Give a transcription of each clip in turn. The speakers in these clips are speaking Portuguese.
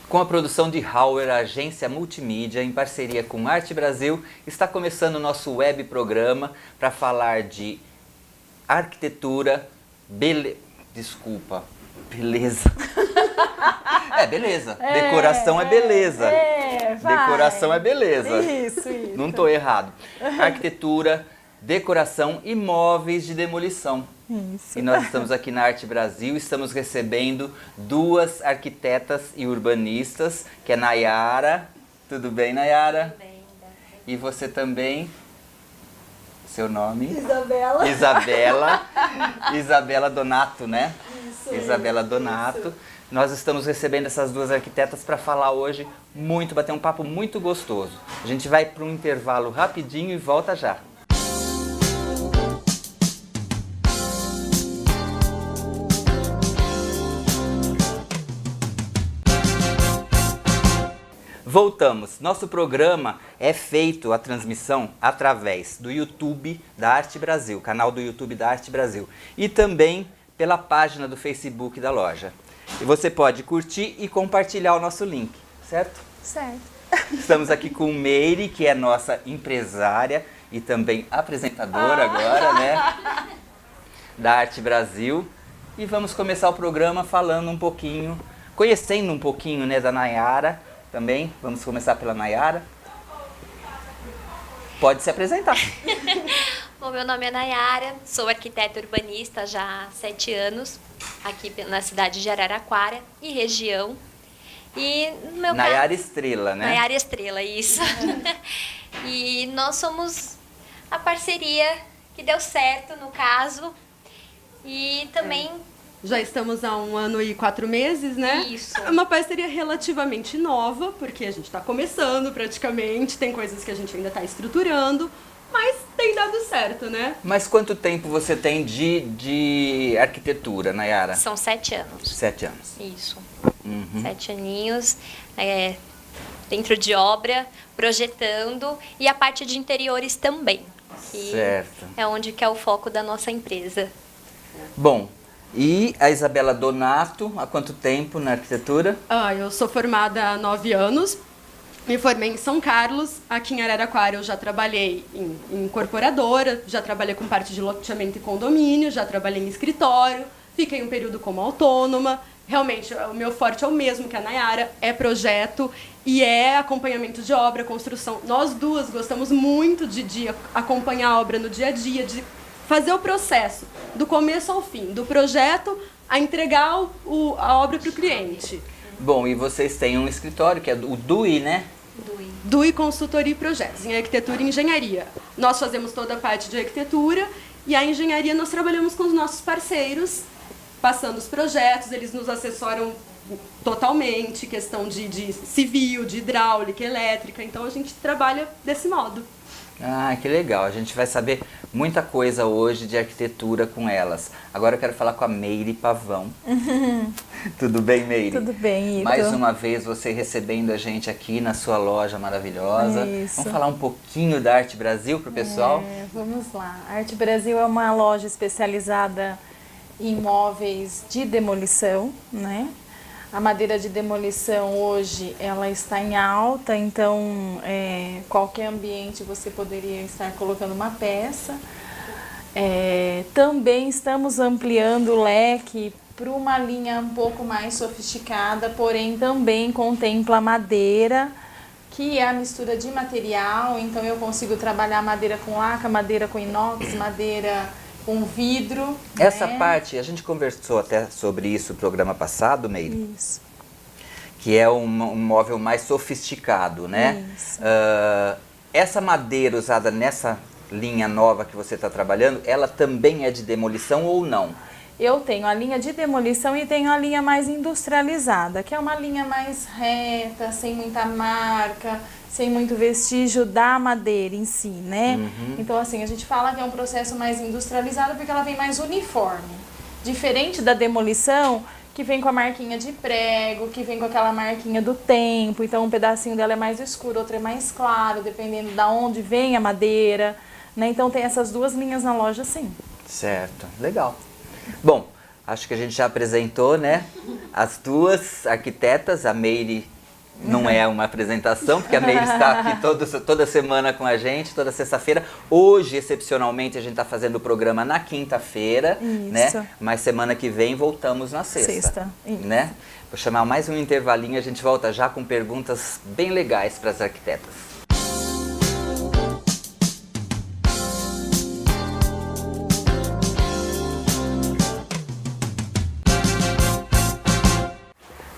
Com a produção de Hauer, a agência multimídia, em parceria com Arte Brasil, está começando o nosso web programa para falar de arquitetura, beleza. Beleza. Decoração é beleza. Decoração é beleza. Isso. Não estou errado. Arquitetura, decoração e móveis de demolição. Isso. E nós estamos aqui na Arte Brasil, estamos recebendo duas arquitetas e urbanistas, que é Nayara. Tudo bem, Nayara? Tudo bem, E você também? Seu nome? Isabela. Isabela Donato, né? Isso. Isabela Donato. Nós estamos recebendo essas duas arquitetas para falar hoje bater um papo muito gostoso. A gente vai para um intervalo rapidinho e volta já. Voltamos. Nosso programa é feito, a transmissão, através do YouTube da Arte Brasil, canal do YouTube da Arte Brasil, e também pela página do Facebook da loja. E você pode curtir e compartilhar o nosso link, certo? Certo. Estamos aqui com Meire, que é nossa empresária e também apresentadora agora, né? Da Arte Brasil. E vamos começar o programa falando um pouquinho, conhecendo um pouquinho, né, da Nayara. Também, vamos começar pela Nayara. Pode se apresentar. Bom, meu nome é Nayara, sou arquiteta urbanista já há 7 anos, aqui na cidade de Araraquara e região. E no meu Nayara Estrela, né? Nayara Estrela, isso. E nós somos a parceria que deu certo, no caso, e também... Já estamos há 1 ano e 4 meses, né? Isso. É uma parceria relativamente nova, porque a gente está começando praticamente, tem coisas que a gente ainda está estruturando, mas tem dado certo, né? Mas quanto tempo você tem de arquitetura, Nayara? São 7 anos. 7 anos. Isso. Uhum. 7 aninhos, dentro de obra, projetando, e a parte de interiores também. Que Certo. é onde que é o foco da nossa empresa. Bom, e a Isabela Donato, há quanto tempo na arquitetura? Eu sou formada há 9 anos, me formei em São Carlos, aqui em Araraquara eu já trabalhei em incorporadora, já trabalhei com parte de loteamento e condomínio, já trabalhei em escritório, fiquei um período como autônoma. Realmente, o meu forte é o mesmo que a Nayara, é projeto e é acompanhamento de obra, construção. Nós duas gostamos muito de acompanhar a obra no dia a dia, de fazer o processo do começo ao fim, do projeto a entregar a obra para o cliente. Bom, e vocês têm um escritório que é o DUI, né? DUI Consultoria e Projetos, em arquitetura e engenharia. Nós fazemos toda a parte de arquitetura e a engenharia nós trabalhamos com os nossos parceiros, passando os projetos, eles nos assessoram totalmente, questão de civil, de hidráulica, elétrica, então a gente trabalha desse modo. Ah, que legal. A gente vai saber muita coisa hoje de arquitetura com elas. Agora eu quero falar com a Meire Pavão. Tudo bem, Meire? Tudo bem, Ito. Mais uma vez você recebendo a gente aqui na sua loja maravilhosa. Isso. Vamos falar um pouquinho da Arte Brasil pro pessoal? Vamos lá. A Arte Brasil é uma loja especializada em móveis de demolição, né? A madeira de demolição hoje ela está em alta, então qualquer ambiente você poderia estar colocando uma peça. Também estamos ampliando o leque para uma linha um pouco mais sofisticada, porém também contempla madeira, que é a mistura de material, então eu consigo trabalhar madeira com laca, madeira com inox, madeira com vidro. Essa né? parte, a gente conversou até sobre isso no programa passado, Meire. Isso. Que é um móvel mais sofisticado, né? Isso. Essa madeira usada nessa linha nova que você está trabalhando, ela também é de demolição ou não? Eu tenho a linha de demolição e tenho a linha mais industrializada, que é uma linha mais reta, sem muita marca, sem muito vestígio da madeira em si, né? Uhum. Então, assim, a gente fala que é um processo mais industrializado porque ela vem mais uniforme. Diferente da demolição, que vem com a marquinha de prego, que vem com aquela marquinha do tempo. Então, um pedacinho dela é mais escuro, outro é mais claro, dependendo de onde vem a madeira, né? Então, tem essas duas linhas na loja, sim. Certo, legal. Bom, acho que a gente já apresentou, né, as duas arquitetas, a Meire não é uma apresentação, porque a Meire está aqui toda semana com a gente, toda sexta-feira. Hoje, excepcionalmente, a gente está fazendo o programa na quinta-feira, né? Mas semana que vem voltamos na sexta. Né? Vou chamar mais um intervalinho, a gente volta já com perguntas bem legais para as arquitetas.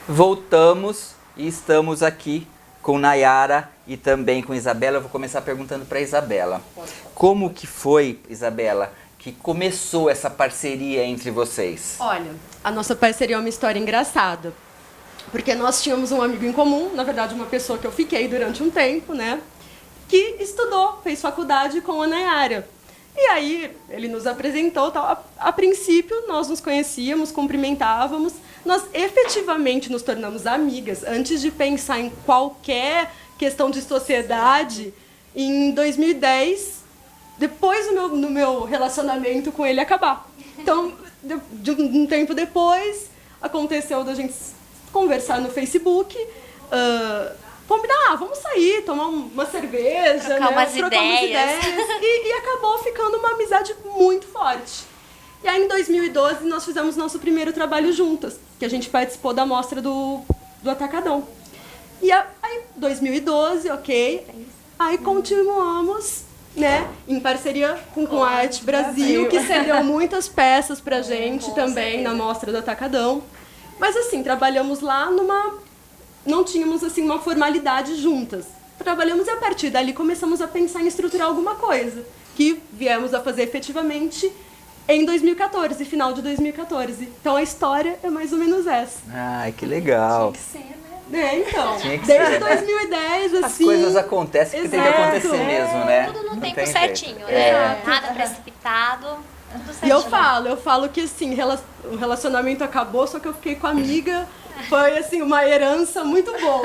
Voltamos e estamos aqui com Nayara e também com Isabela. Eu vou começar perguntando para Isabela. Como que foi, Isabela, que começou essa parceria entre vocês? Olha, a nossa parceria é uma história engraçada. Porque nós tínhamos um amigo em comum, na verdade uma pessoa que eu fiquei durante um tempo, né? Que estudou, fez faculdade com a Nayara. E aí ele nos apresentou, tal. A princípio nós nos conhecíamos, cumprimentávamos, nós efetivamente nos tornamos amigas antes de pensar em qualquer questão de sociedade. Em 2010, depois do meu relacionamento com ele acabar. Então, de um tempo depois, aconteceu da gente conversar no Facebook, combinar, vamos sair, tomar uma cerveja, trocar umas ideias. E acabou ficando uma amizade muito forte. E aí, em 2012, nós fizemos nosso primeiro trabalho juntas, que a gente participou da mostra do Atacadão. E aí, 2012, ok, aí continuamos, né, em parceria com a Arte Brasil, que cedeu muitas peças pra gente também na mostra do Atacadão. Mas assim, trabalhamos lá não tínhamos assim uma formalidade juntas. Trabalhamos e a partir dali começamos a pensar em estruturar alguma coisa, que viemos a fazer efetivamente em 2014, final de 2014. Então a história é mais ou menos essa. Ai, que legal. Tinha que ser, né? Então, Tinha que desde ser, né? 2010, assim... As coisas acontecem porque tem que acontecer mesmo, né? Tudo no Não tempo tem certinho, jeito. né? Nada precipitado, tudo certinho. E eu falo que assim, o relacionamento acabou, só que eu fiquei com a amiga. Foi assim, uma herança muito boa.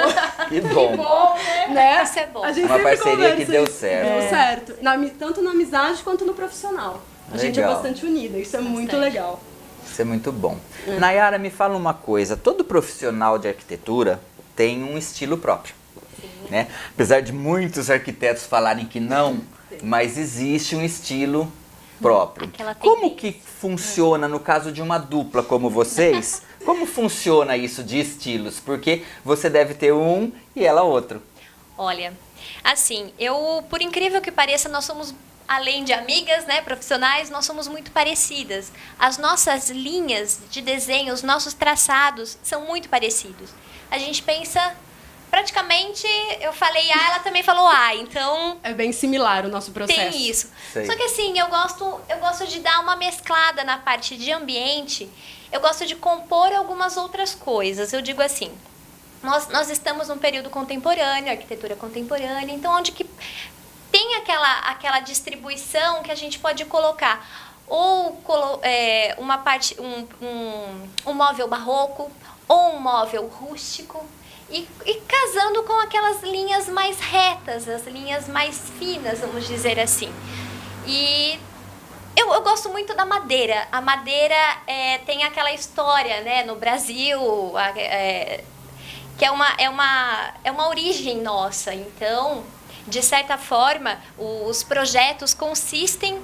Que bom. Né? Isso é bom. A gente Uma sempre parceria conversa que deu isso. certo. Deu certo. Tanto na amizade quanto no profissional. A gente é Legal. bastante unida, isso é muito Bastante. legal. Isso é muito bom. Nayara, me fala uma coisa. Todo profissional de arquitetura tem um estilo próprio. Né? Apesar de muitos arquitetos falarem que não, mas existe um estilo próprio. Aquela Como tendência. que funciona no caso de uma dupla como vocês? Como funciona isso de estilos? Porque você deve ter um e ela outro. Olha, assim, por incrível que pareça, nós somos, além de amigas, né, profissionais, nós somos muito parecidas. As nossas linhas de desenho, os nossos traçados são muito parecidos. A gente pensa, praticamente, eu falei A, ela também falou A, então... É bem similar o nosso processo. Tem isso. Sei. Só que assim, eu gosto de dar uma mesclada na parte de ambiente. Eu gosto de compor algumas outras coisas. Eu digo assim, nós estamos num período contemporâneo, arquitetura contemporânea, então onde que tem aquela distribuição que a gente pode colocar ou uma parte, um móvel barroco ou um móvel rústico e casando com aquelas linhas mais retas, as linhas mais finas, vamos dizer assim. E eu gosto muito da madeira. A madeira tem aquela história, né, no Brasil, que é uma origem nossa. Então, de certa forma, os projetos consistem,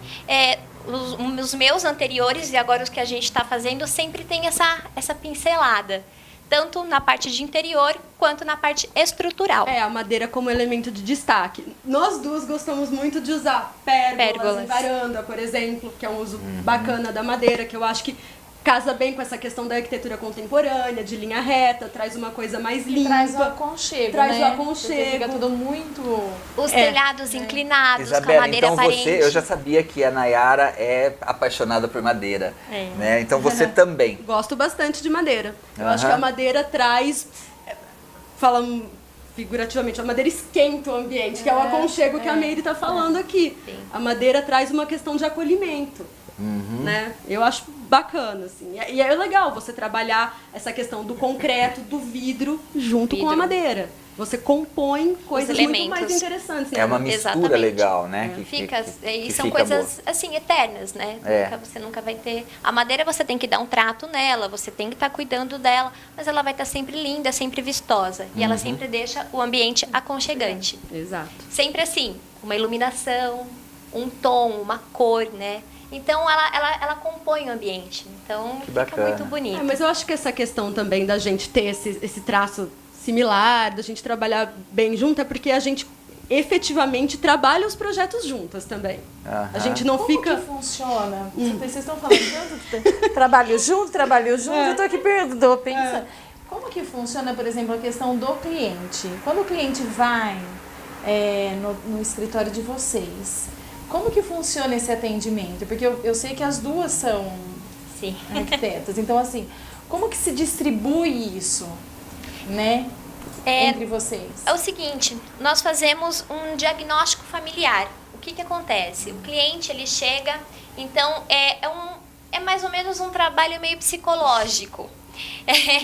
os meus anteriores e agora os que a gente está fazendo, sempre tem essa pincelada. Tanto na parte de interior, quanto na parte estrutural. A madeira como elemento de destaque. Nós duas gostamos muito de usar pérgolas em varanda, por exemplo, que é um uso bacana da madeira, que eu acho que casa bem com essa questão da arquitetura contemporânea, de linha reta, traz uma coisa mais limpa. Traz o aconchego, Traz né? o aconchego. Porque fica tudo muito... Os telhados inclinados, com a Isabela, madeira então aparente. eu já sabia que a Nayara é apaixonada por madeira. Né? Então você também. Gosto bastante de madeira. Eu Aham. acho que a madeira traz, falando figurativamente, a madeira esquenta o ambiente, que é o aconchego que a Meire está falando aqui. Sim. A madeira traz uma questão de acolhimento. Né? Eu acho bacana, assim. E é legal você trabalhar essa questão do concreto, do vidro, junto com a madeira. você compõe coisas muito mais elementos. interessantes. Né? É uma mistura Exatamente. legal, né? E são fica coisas, boa. assim, eternas, né? Você nunca vai ter... A madeira você tem que dar um trato nela, você tem que estar cuidando dela, mas ela vai estar sempre linda, sempre vistosa. E ela sempre deixa o ambiente aconchegante. Exato. Sempre assim, uma iluminação, um tom, uma cor, né? Então, ela compõe o ambiente. Então, Que fica bacana. muito bonito. Mas eu acho que essa questão também da gente ter esse traço similar, da gente trabalhar bem junto, é porque a gente efetivamente trabalha os projetos juntas também. A gente não Como fica... que funciona? Vocês estão falando tanto de trabalho junto, eu tô aqui pensando. Como que funciona, por exemplo, a questão do cliente? Quando o cliente vai no escritório de vocês, como que funciona esse atendimento? Porque eu sei que as duas são Sim. arquitetas. Então, assim, como que se distribui isso, né? Entre vocês? É o seguinte, nós fazemos um diagnóstico familiar. O que acontece? O cliente, ele chega, então é mais ou menos um trabalho meio psicológico.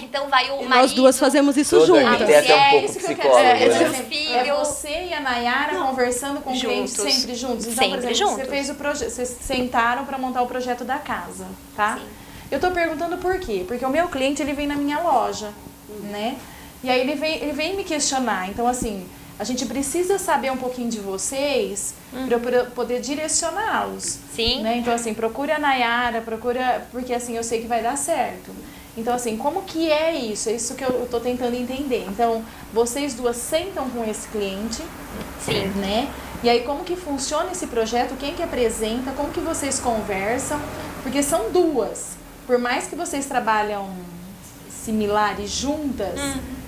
Então vai o marido... Nós duas fazemos isso Todo juntas. arquiteto é um pouco isso que eu quero psicólogo, dizer. né? Por exemplo, é você e a Nayara conversando com o cliente Juntos. sempre juntos. Então, Sempre por exemplo, juntos. você fez o projeto, vocês sentaram para montar o projeto da casa, tá? Sim. Eu tô perguntando por quê? Porque o meu cliente, ele vem na minha loja, né? E aí ele vem me questionar. Então, assim, a gente precisa saber um pouquinho de vocês para eu poder direcioná-los. Sim. Né? Então, assim, procura a Nayara, porque assim, eu sei que vai dar certo. Então, assim, como que é isso? É isso que eu tô tentando entender. Então, vocês duas sentam com esse cliente, Sim. né? E aí, como que funciona esse projeto? Quem que apresenta? Como que vocês conversam? Porque são duas. Por mais que vocês trabalham similares juntas,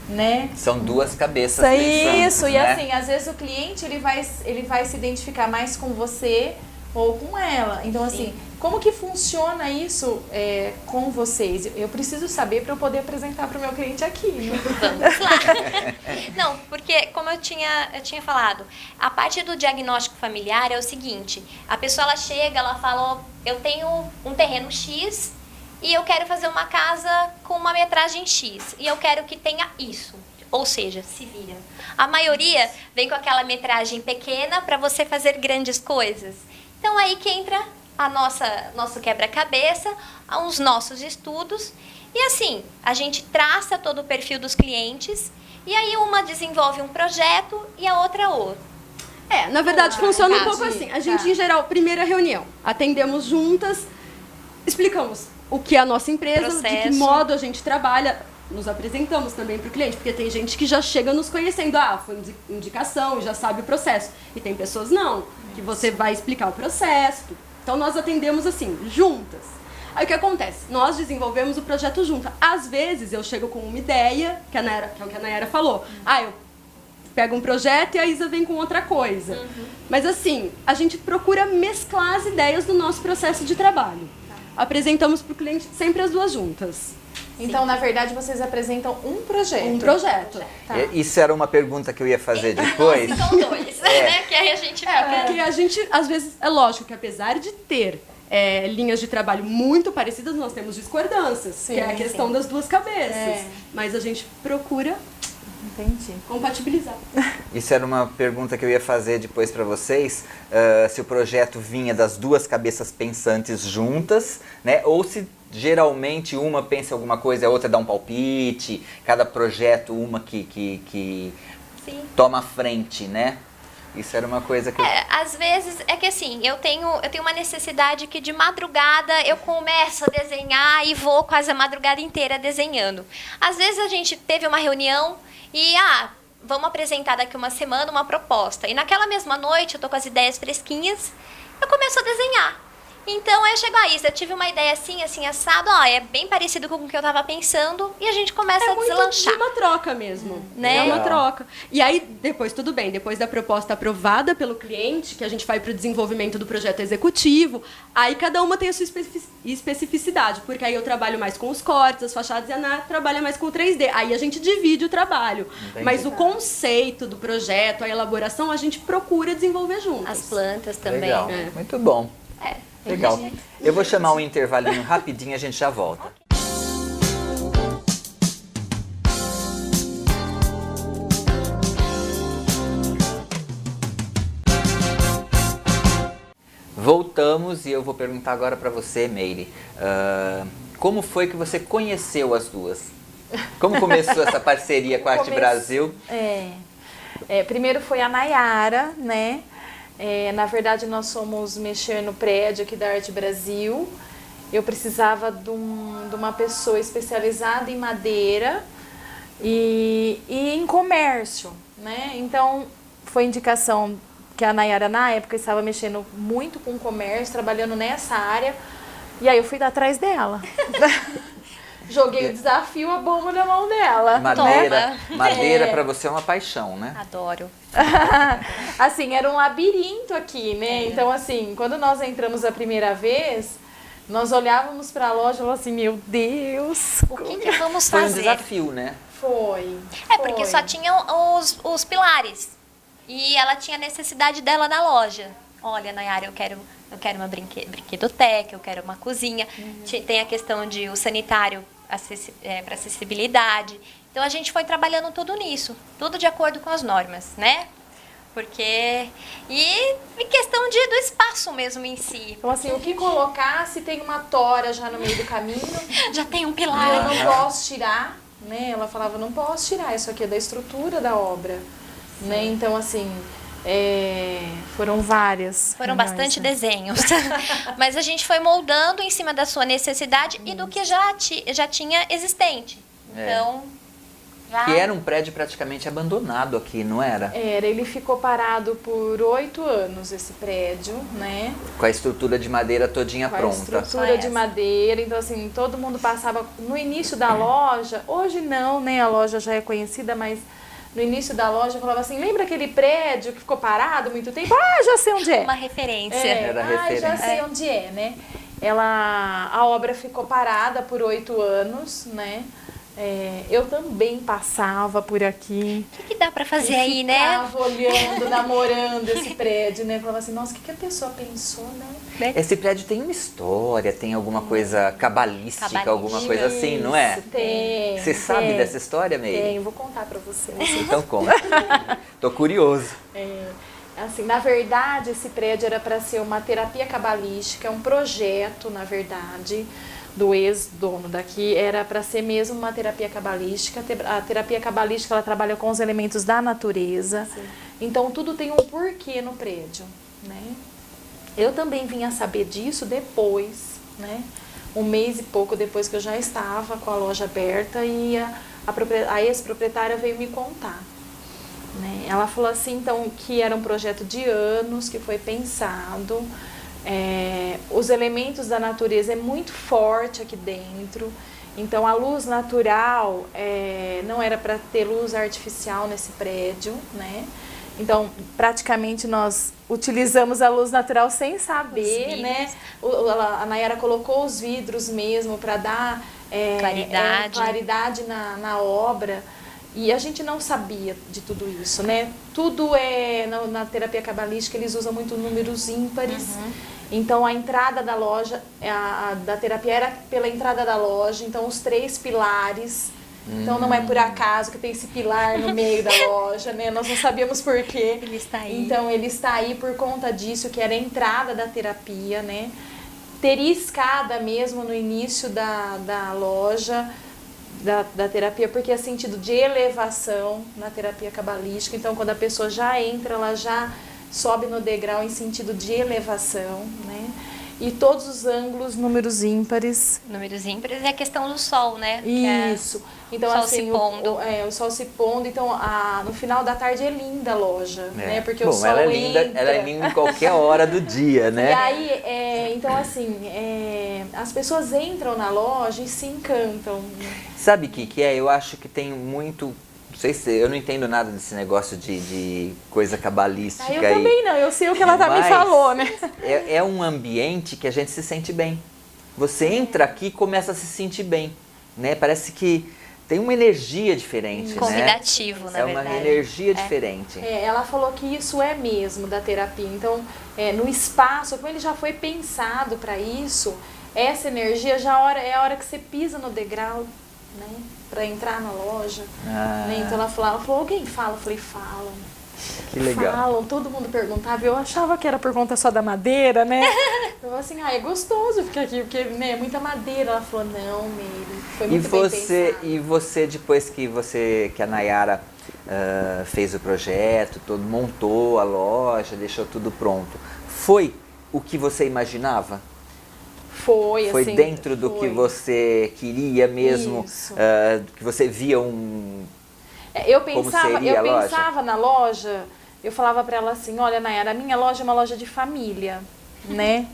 né? São duas cabeças pensando, Isso, e né? assim, às vezes o cliente ele vai se identificar mais com você ou com ela. Então, assim, como que funciona isso com vocês? Eu preciso saber para eu poder apresentar para o meu cliente aqui. Né? Vamos lá. Não, porque como eu tinha falado, a parte do diagnóstico familiar é o seguinte, a pessoa ela chega, ela fala, ó, eu tenho um terreno X e eu quero fazer uma casa com uma metragem X e eu quero que tenha isso. Ou seja, se vira. A maioria vem com aquela metragem pequena para você fazer grandes coisas. Então aí que entra nosso quebra-cabeça, os nossos estudos. E assim, a gente traça todo o perfil dos clientes e aí uma desenvolve um projeto e a outra outro. Na verdade, funciona um tá. pouco assim. A gente, em geral, primeira reunião, atendemos juntas, explicamos o que é a nossa empresa, de que Processo. modo a gente trabalha, nos apresentamos também para o cliente, porque tem gente que já chega nos conhecendo, foi indicação e já sabe o processo. E tem pessoas não, que você vai explicar o processo. Então nós atendemos assim, juntas. Aí o que acontece? Nós desenvolvemos o projeto junto. Às vezes eu chego com uma ideia, que é o que a Nayara falou. Eu pego um projeto e a Isa vem com outra coisa. Mas assim, a gente procura mesclar as ideias do nosso processo de trabalho. Apresentamos para o cliente sempre as duas juntas. Então, na verdade, vocês apresentam um projeto. Um projeto. Tá. Isso era uma pergunta que eu ia fazer depois. São dois, né? Que aí a gente fica... Porque a gente, às vezes, é lógico que apesar de ter linhas de trabalho muito parecidas, nós temos discordâncias, que é a questão das duas cabeças. Mas a gente procura Entendi. compatibilizar. Isso era uma pergunta que eu ia fazer depois para vocês, se o projeto vinha das duas cabeças pensantes juntas, né? Ou se geralmente uma pensa em alguma coisa e a outra dá um palpite, cada projeto uma que toma a frente, né? Isso era uma coisa que... Às vezes, é que assim, eu tenho uma necessidade que de madrugada eu começo a desenhar e vou quase a madrugada inteira desenhando. Às vezes a gente teve uma reunião e, vamos apresentar daqui uma semana uma proposta. E naquela mesma noite, eu tô com as ideias fresquinhas, eu começo a desenhar. Então, aí eu chego a isso, eu tive uma ideia assim, assado, é bem parecido com o que eu tava pensando, e a gente começa a muito deslanchar. de uma troca mesmo, Né? É uma Legal. troca. E aí, depois, tudo bem, depois da proposta aprovada pelo cliente, que a gente vai para o desenvolvimento do projeto executivo, aí cada uma tem a sua especificidade, porque aí eu trabalho mais com os cortes, as fachadas, e a Ana trabalha mais com o 3D. Aí a gente divide o trabalho. Entendi. Mas o conceito do projeto, a elaboração, a gente procura desenvolver juntos. As plantas também. Legal, É. muito bom. Legal. Entendi. Eu vou chamar um intervalinho rapidinho e a gente já volta. voltamos e eu vou perguntar agora para você, Meire. Como foi que você conheceu as duas? Como começou essa parceria com a Arte Brasil? Primeiro foi a Nayara, né? Na verdade, nós fomos mexer no prédio aqui da Arte Brasil. Eu precisava de uma pessoa especializada em madeira e em comércio, né? Então, foi indicação que a Nayara, na época, estava mexendo muito com comércio, trabalhando nessa área. E aí eu fui atrás dela. Joguei o desafio, a bomba na mão dela. Madeira para você é uma paixão, né? Adoro. Assim, era um labirinto aqui, né? Então, assim, quando nós entramos a primeira vez, nós olhávamos para a loja e falávamos assim, meu Deus. O que vamos Foi fazer? um desafio, né? Foi. Porque só tinham os pilares. E ela tinha necessidade dela na loja. Olha, Nayara, eu quero uma brinquedoteca, eu quero uma cozinha. Tem a questão de o sanitário para acessibilidade. Então, a gente foi trabalhando tudo nisso. Tudo de acordo com as normas, né? Porque... E questão do espaço mesmo em si. Então, assim, o que colocar se tem uma tora já no meio do caminho? Já tem um Eu pilar. não posso tirar, né? Ela falava, não posso tirar, isso aqui é da estrutura da obra. Né? Então, assim, foram várias. Foram reuniões, bastante né? desenhos. Mas a gente foi moldando em cima da sua necessidade e do que já tinha existente. Então, Que era um prédio praticamente abandonado aqui, não era? Ele ficou parado por 8 anos, esse prédio, né? Com a estrutura de madeira todinha Com a pronta. estrutura de madeira, então assim, todo mundo passava no início da loja, hoje não, né? A loja já é conhecida, mas no início da loja falava assim, lembra aquele prédio que ficou parado muito tempo? Ah, já sei onde é. uma referência. Era referência. Já sei onde é, né? A obra ficou parada por 8 anos, né? Eu também passava por aqui. O que dá pra fazer aí, né? Ficava olhando, namorando esse prédio, né? Falava assim, nossa, o que a pessoa pensou, né? Esse prédio tem uma história, tem alguma coisa cabalística, alguma coisa assim, não é? Isso, tem. Você sabe dessa história, Meire? Tem, vou contar pra você. Então conta. Tô curioso. Assim, na verdade, esse prédio era para ser uma terapia cabalística, um projeto, na verdade, do ex-dono daqui, era para ser mesmo uma terapia cabalística. A terapia cabalística, ela trabalha com os elementos da natureza. Sim. Então, tudo tem um porquê no prédio, né? Eu também vim a saber disso depois, né? Um mês e pouco depois que eu já estava com a loja aberta e a ex-proprietária veio me contar. Né? Ela falou assim, então, que era um projeto de anos, que foi pensado, os elementos da natureza é muito forte aqui dentro, então a luz natural não era para ter luz artificial nesse prédio, né? Então, praticamente nós utilizamos a luz natural sem saber, né? A Nayara colocou os vidros mesmo para dar claridade na obra. E a gente não sabia de tudo isso, né? Tudo na terapia cabalística, eles usam muito números ímpares. Então, a entrada da loja, da terapia era pela entrada da loja. Então, os 3 pilares. Então, não é por acaso que tem esse pilar no meio da loja, né? Nós não sabíamos por quê. Ele está aí. Então, ele está aí por conta disso, que era a entrada da terapia, né? Teria escada mesmo no início da loja, da terapia, porque é sentido de elevação na terapia cabalística. Então, quando a pessoa já entra, ela já sobe no degrau em sentido de elevação, né? E todos os ângulos, números ímpares. Números ímpares é a questão do sol, né? Isso. Então, o sol assim, se pondo. O sol se pondo. Então, no final da tarde é linda a loja, né? Porque o sol ela é linda, entra. ela é linda em qualquer hora do dia, né? E aí, então assim, as pessoas entram na loja e se encantam. Sabe o que é? Eu acho que tem muito... Não sei se... Eu não entendo nada desse negócio de coisa cabalística. Eu também não, eu sei o que ela me falou, né? É um ambiente que a gente se sente bem. Você entra aqui e começa a se sentir bem, né? Parece que tem uma energia diferente, convidativo, né? na verdade. É uma energia diferente. Ela falou que isso é mesmo da terapia. Então, no espaço, como ele já foi pensado para isso, essa energia é a hora que você pisa no degrau, né? Para entrar na loja. Né? Então ela falou, alguém fala? Eu falei, fala. Que legal. Falam, todo mundo perguntava, eu achava que era por conta só da madeira, né? Eu falei assim, é gostoso ficar aqui, porque né, é muita madeira. Ela falou, não, Meire, foi muito bem pensado. E você, depois que a Nayara fez o projeto, montou a loja, deixou tudo pronto, foi o que você imaginava? Foi assim, dentro do que você queria mesmo, que você via Eu como seria a loja? pensava na loja, eu falava pra ela assim, olha, Nayara, a minha loja é uma loja de família, né?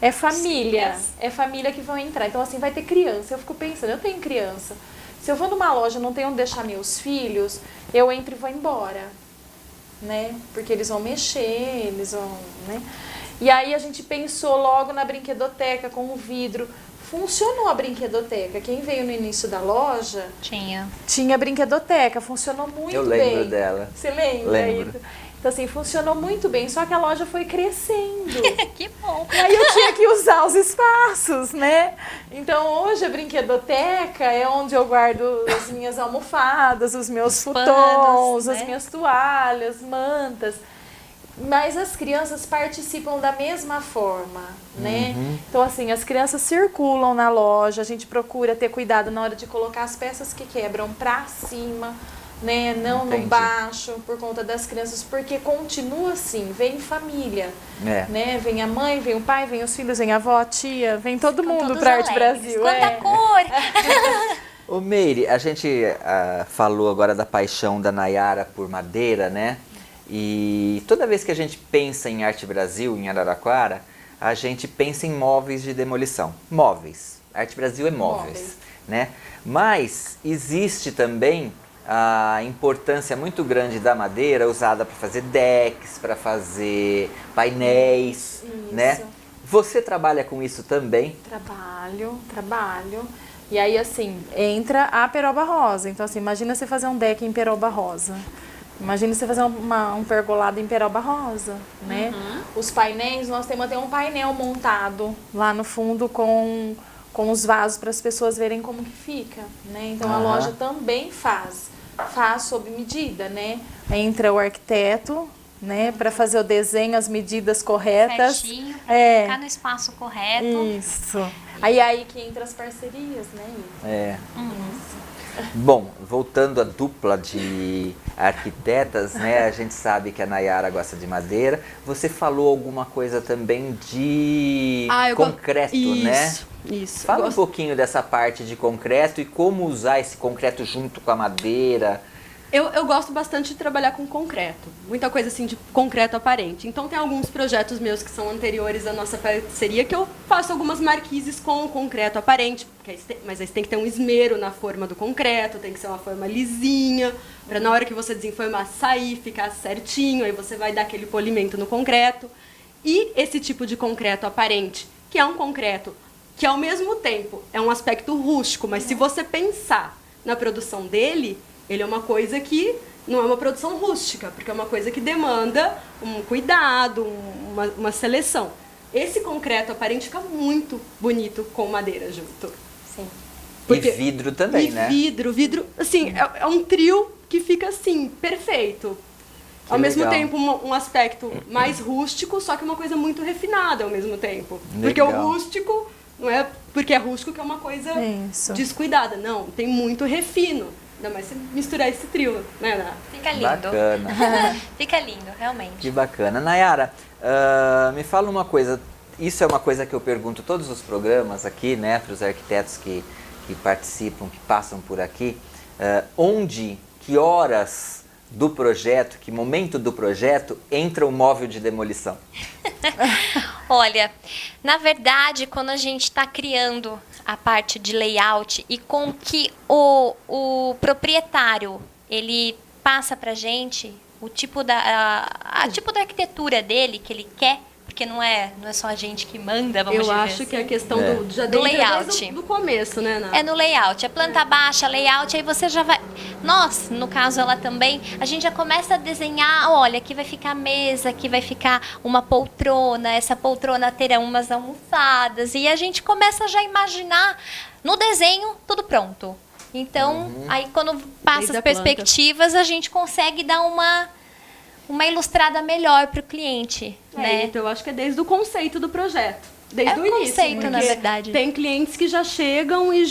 É família que vão entrar. Então, assim, vai ter criança. Eu fico pensando, eu tenho criança. Se eu vou numa loja e não tenho onde deixar meus filhos, eu entro e vou embora, né? Porque eles vão mexer, eles vão, né? E aí a gente pensou logo na brinquedoteca com o vidro. Funcionou a brinquedoteca. Quem veio no início da loja tinha brinquedoteca, funcionou muito bem. Eu lembro dela. Você lembra? Lembro. Então assim, funcionou muito bem, só que a loja foi crescendo. Que bom. E aí eu tinha que usar os espaços, né? Então hoje a brinquedoteca é onde eu guardo as minhas almofadas, os meus futons, panos, né? as minhas toalhas, mantas. Mas as crianças participam da mesma forma, né? Então, assim, as crianças circulam na loja, a gente procura ter cuidado na hora de colocar as peças que quebram pra cima, né? Não Entendi. no baixo, por conta das crianças, porque continua assim, vem família, né? Vem a mãe, vem o pai, vem os filhos, vem a avó, a tia, vem todo mundo pra Arte Brasil. Quanta cor! Ô Meire, a gente falou agora da paixão da Nayara por madeira, né? E toda vez que a gente pensa em Arte Brasil, em Araraquara, a gente pensa em móveis de demolição. Móveis. Arte Brasil é móveis, né? Mas existe também a importância muito grande da madeira usada para fazer decks, para fazer painéis, né? Você trabalha com isso também? Trabalho. E aí, assim, entra a peroba rosa. Então, assim, imagina você fazer um deck em peroba rosa. Imagina você fazer um pergolado em peroba rosa, né? Os painéis, nós temos até um painel montado lá no fundo com os vasos para as pessoas verem como que fica, né? Então a loja também faz sob medida, né? Entra o arquiteto, né, para fazer o desenho, as medidas corretas. Certinho, ficar no espaço correto. Isso. Aí que entra as parcerias, né? Bom, voltando à dupla de arquitetas, né? A gente sabe que a Nayara gosta de madeira. Você falou alguma coisa também de concreto, né? Isso. Fala um pouquinho dessa parte de concreto e como usar esse concreto junto com a madeira. Eu gosto bastante de trabalhar com concreto, muita coisa assim de concreto aparente. Então tem alguns projetos meus que são anteriores à nossa parceria que eu faço algumas marquises com o concreto aparente, mas aí você tem que ter um esmero na forma do concreto, tem que ser uma forma lisinha, para na hora que você desenformar sair, ficar certinho, aí você vai dar aquele polimento no concreto. E esse tipo de concreto aparente, que é um concreto que ao mesmo tempo é um aspecto rústico, mas se você pensar na produção dele, ele é uma coisa que não é uma produção rústica, porque é uma coisa que demanda um cuidado, uma seleção. Esse concreto aparente fica muito bonito com madeira junto. Sim. Porque, e vidro também, né? Vidro, assim, é um trio que fica assim, perfeito. Que ao mesmo legal. tempo, um aspecto mais rústico, só que uma coisa muito refinada ao mesmo tempo. Legal. Porque o rústico, não é porque é rústico que é uma coisa descuidada. Não, tem muito refino. Ainda mais se misturar esse trio, né, Ana? Fica lindo. Bacana. Fica lindo, realmente. Que bacana. Nayara, me fala uma coisa. Isso é uma coisa que eu pergunto todos os programas aqui, né, para os arquitetos que participam, que passam por aqui. Que horas do projeto, que momento do projeto entra o móvel de demolição? Olha, na verdade, quando a gente está criando a parte de layout e com que o proprietário ele passa para a gente o tipo tipo da arquitetura dele que ele quer, porque não é só a gente que manda, vamos dizer assim. Eu acho que é a questão do layout. Do começo, né, Ana? É no layout, é planta baixa, layout, aí você já vai... Nós, no caso ela também, a gente já começa a desenhar, olha, aqui vai ficar a mesa, aqui vai ficar uma poltrona, essa poltrona terá umas almofadas, e a gente começa já a imaginar no desenho tudo pronto. Então, aí quando passa Desde as a perspectivas, a gente consegue dar uma ilustrada melhor para o cliente, né? Então, eu acho que é desde o conceito do projeto. Desde É o o início. conceito, na porque verdade. Tem clientes que já chegam e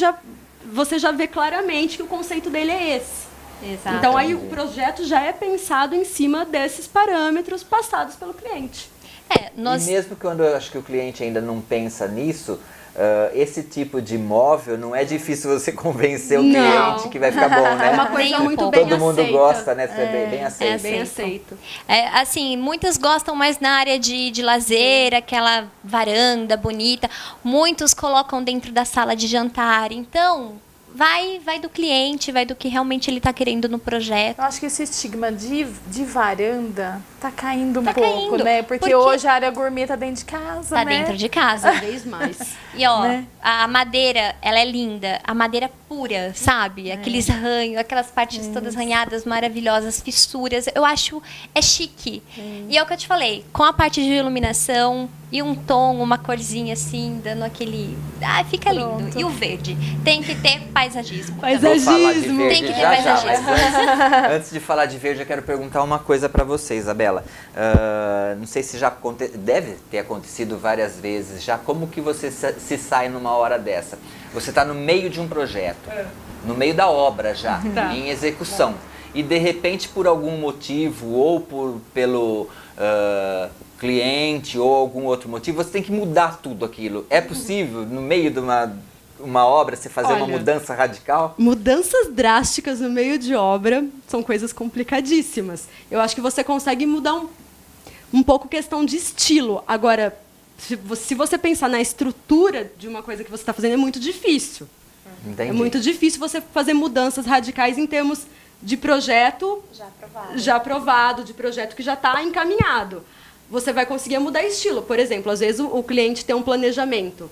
você já vê claramente que o conceito dele é esse. Exato. Então, aí o projeto já é pensado em cima desses parâmetros passados pelo cliente. E mesmo quando eu acho que o cliente ainda não pensa nisso, esse tipo de móvel não é difícil você convencer o cliente que vai ficar bom, né? É uma coisa Nem um muito pouco. bem Todo mundo aceita. gosta, né? Bem aceito. Bem aceito. Assim, muitas gostam mais na área de lazer, aquela varanda bonita. Muitos colocam dentro da sala de jantar. Então, vai do cliente, vai do que realmente ele está querendo no projeto. Eu acho que esse estigma de varanda tá caindo um pouco, caindo, né? Porque hoje a área gourmet tá dentro de casa, Tá né? dentro de casa. Cada vez mais. E ó, Né? a madeira, ela é linda. A madeira pura, sabe? Aqueles ranhos, aquelas partes todas ranhadas, maravilhosas, fissuras. Eu acho chique. E é o que eu te falei, com a parte de iluminação e um tom, uma corzinha assim, dando aquele... fica lindo. E o verde? Tem que ter paisagismo. Vou falar de verde Tem que ter já, paisagismo. mas antes de falar de verde, eu quero perguntar uma coisa para você, Isabela. Não sei se deve ter acontecido várias vezes já. Como que você se sai numa hora dessa? Você está no meio de um projeto, no meio da obra já, em execução. E de repente, por algum motivo, ou pelo cliente, ou algum outro motivo, você tem que mudar tudo aquilo. É possível, no meio de uma obra, você fazer uma mudança radical? Mudanças drásticas no meio de obra são coisas complicadíssimas. Eu acho que você consegue mudar um pouco questão de estilo. Agora, se você pensar na estrutura de uma coisa que você está fazendo, é muito difícil. Entendi. É muito difícil você fazer mudanças radicais em termos de projeto já aprovado, de projeto que já está encaminhado. Você vai conseguir mudar estilo. Por exemplo, às vezes o cliente tem um planejamento.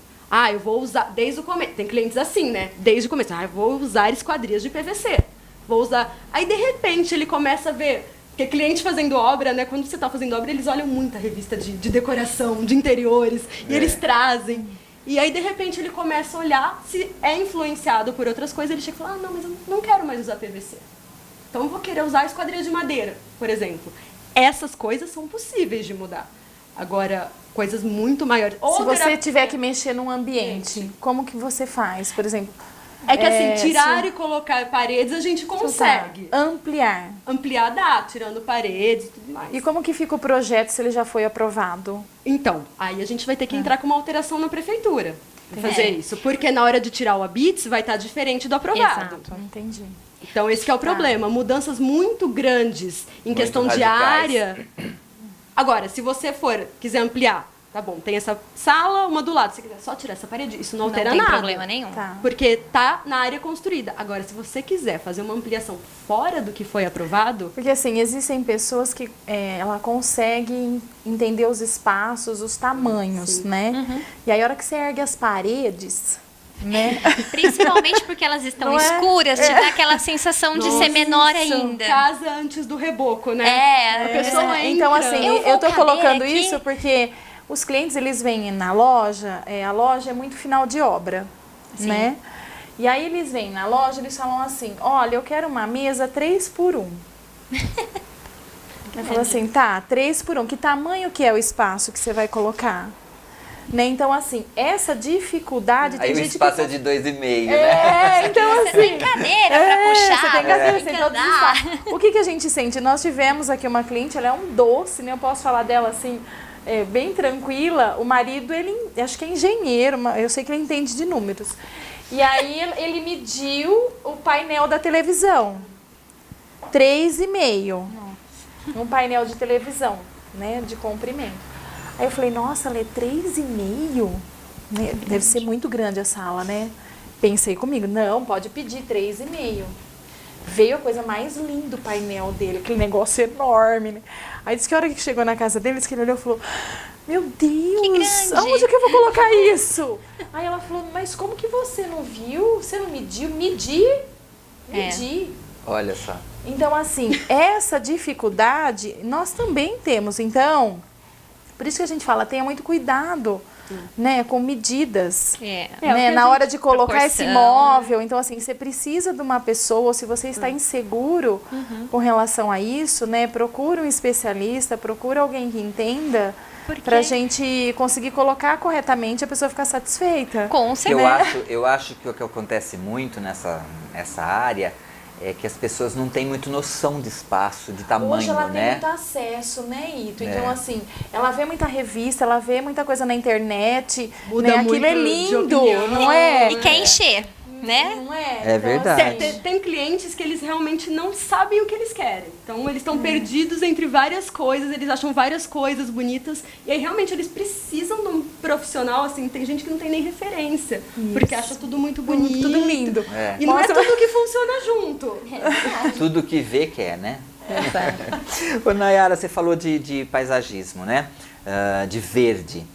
Eu vou usar desde o começo. Tem clientes assim, né? Desde o começo. Eu vou usar esquadrias de PVC. Vou usar. Aí, de repente, ele começa a ver. Porque cliente fazendo obra, né? Quando você está fazendo obra, eles olham muita revista de decoração, de interiores. E eles trazem. E aí, de repente, ele começa a olhar. Se é influenciado por outras coisas, ele chega e fala: não, mas eu não quero mais usar PVC. Então, eu vou querer usar esquadria de madeira, por exemplo. Essas coisas são possíveis de mudar. Agora, coisas muito maiores. Se você tiver que mexer num ambiente, como que você faz? Por exemplo... É que assim, tirar e colocar paredes a gente consegue. Ampliar. Ampliar dá, tirando paredes e tudo mais. E como que fica o projeto se ele já foi aprovado? Então, aí a gente vai ter que entrar com uma alteração na prefeitura pra fazer isso. Porque na hora de tirar o habite vai estar diferente do aprovado. Exato. Entendi. Então, esse que é o problema. Mudanças muito grandes em questão de área. Agora, se você quiser ampliar, tá bom, tem essa sala, uma do lado. Se você quiser só tirar essa parede, isso não altera Não tem nada. problema nenhum. Tá. Porque tá na área construída. Agora, se você quiser fazer uma ampliação fora do que foi aprovado... Porque assim, existem pessoas que ela consegue entender os espaços, os tamanhos, né? E aí a hora que você ergue as paredes, né? Principalmente porque elas estão Não é? escuras, te dá aquela sensação de ser menor ainda. Casa antes do reboco, né? A pessoa entra. Então assim, Eu vou eu tô caber colocando aqui? isso porque os clientes, eles vêm na loja, a loja é muito final de obra, né? E aí eles vêm na loja, eles falam assim, olha, eu quero uma mesa 3x1. Eu falo assim, tá, 3x1, que tamanho que é o espaço que você vai colocar? Né? Então, assim, essa dificuldade... Aí tem o gente espaço que... é de 2,5, né? Então Você tem cadeira pra puxar, você tem cadeira, tem você que tem todos os andar. espaços. O que a gente sente? Nós tivemos aqui uma cliente, ela é um doce, né? Eu posso falar dela assim, bem tranquila. O marido, ele acho que é engenheiro, eu sei que ele entende de números. E aí ele mediu o painel da televisão. 3,5. Um painel de televisão, né? De comprimento. Aí eu falei, nossa, ela é 3,5? Né? Deve ser muito grande a sala, né? Pensei comigo, não, pode pedir 3,5. Veio a coisa mais linda o painel dele, aquele negócio enorme, né? Aí disse que a hora que chegou na casa dele, disse que ele olhou e falou, meu Deus, grande. aonde que eu vou colocar isso? Aí ela falou, mas como que você não viu? Você não mediu? Medi. Olha só. Então, assim, essa dificuldade nós também temos. Então, Por isso que a gente fala, tenha muito cuidado, né, com medidas, É. né, na hora de colocar esse proporção. imóvel. Então, assim, você precisa de uma pessoa, ou se você está inseguro com relação a isso, né, procura um especialista, procura alguém que entenda, Porque- pra gente conseguir colocar corretamente, a pessoa ficar satisfeita. Com Que certeza. eu acho que o que acontece muito nessa área é que as pessoas não têm muito noção de espaço, de tamanho, Hoje ela tem né? muito acesso, né, Ito? É. Então, assim, ela vê muita revista, ela vê muita coisa na internet, Muda né? Aquilo muito é de lindo, opinião. não é? E quer encher, né? Não é? É verdade. Tem clientes que eles realmente não sabem o que eles querem. Então, eles estão perdidos entre várias coisas, eles acham várias coisas bonitas. E aí, realmente, eles precisam de um profissional, assim, tem gente que não tem nem referência. Porque acha tudo muito bonito. Tudo lindo. É. E não é Mostra- tudo que funciona junto. Tudo que vê quer, né? Ô, Nayara, você falou de paisagismo, né? De verde.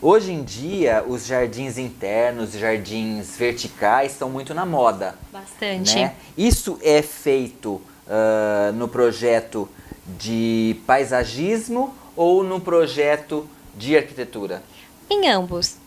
Hoje em dia, os jardins internos, jardins verticais estão muito na moda. Bastante. Né? Isso é feito no projeto de paisagismo ou no projeto de arquitetura? Em ambos.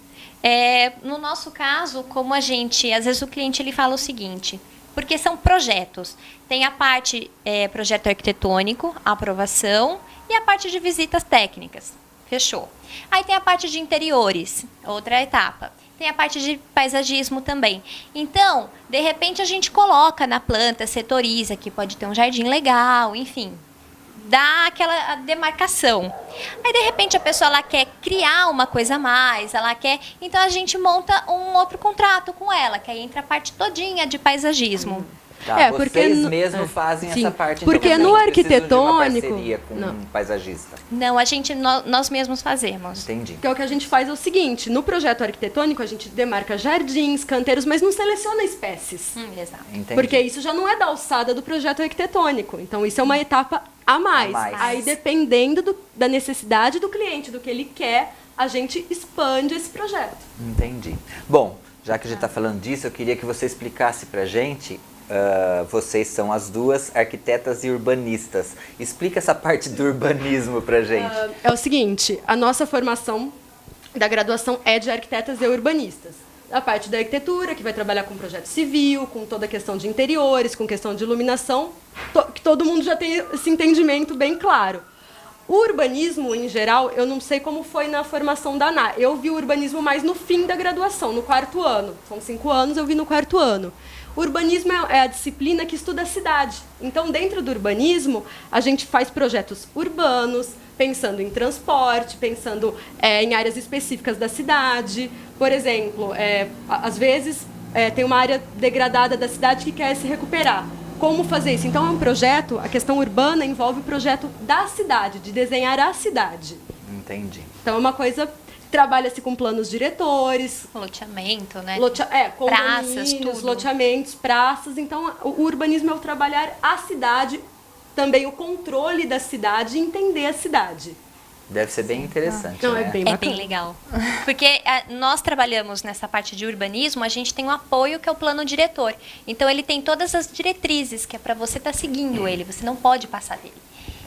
No nosso caso, como a gente, às vezes o cliente ele fala o seguinte, porque são projetos. Tem a parte projeto arquitetônico, aprovação, e a parte de visitas técnicas. Fechou. Aí tem a parte de interiores, outra etapa. Tem a parte de paisagismo também. Então, de repente a gente coloca na planta, setoriza, que pode ter um jardim legal, enfim. Dá aquela demarcação. Aí, de repente, a pessoa ela quer criar uma coisa a mais, ela quer... Então, a gente monta um outro contrato com ela, que aí entra a parte todinha de paisagismo. Tá, porque vocês no- mesmos fazem sim, essa parte. porque então, no vocês precisam de uma arquitetônico- parceria com não. um paisagista. Não, nós mesmos fazemos. Entendi. Então, o que a gente faz é o seguinte, no projeto arquitetônico, a gente demarca jardins, canteiros, mas não seleciona espécies. Exato. Entendi. Porque isso já não é da alçada do projeto arquitetônico. Então, isso é uma etapa a mais. A mais. Aí, dependendo da necessidade do cliente, do que ele quer, a gente expande esse projeto. Entendi. Bom, já que a gente está falando disso, eu queria que você explicasse pra gente. Vocês são as duas arquitetas e urbanistas. Explica essa parte do urbanismo pra gente. É o seguinte, a nossa formação da graduação é de arquitetas e urbanistas. A parte da arquitetura, que vai trabalhar com projeto civil, com toda a questão de interiores, com questão de iluminação, que todo mundo já tem esse entendimento bem claro. O urbanismo, em geral, eu não sei como foi na formação da ANA. Eu vi o urbanismo mais no fim da graduação, no 4º ano. São 5 anos, eu vi no 4º ano. O urbanismo é a disciplina que estuda a cidade. Então, dentro do urbanismo, a gente faz projetos urbanos, pensando em transporte, pensando em áreas específicas da cidade. Por exemplo, às vezes tem uma área degradada da cidade que quer se recuperar. Como fazer isso? Então, é um projeto, a questão urbana envolve o projeto da cidade, de desenhar a cidade. Entendi. Então, é uma coisa... Trabalha-se com planos diretores, Loteamento, né? condomínios, tudo. loteamentos, praças. Então, o urbanismo é o trabalhar a cidade, também o controle da cidade e entender a cidade. Deve ser bem interessante, Não, né? é bem É bacana. bem legal. Porque nós trabalhamos nessa parte de urbanismo, a gente tem um apoio que é o plano diretor. Então, ele tem todas as diretrizes, que é para você estar seguindo ele, você não pode passar dele.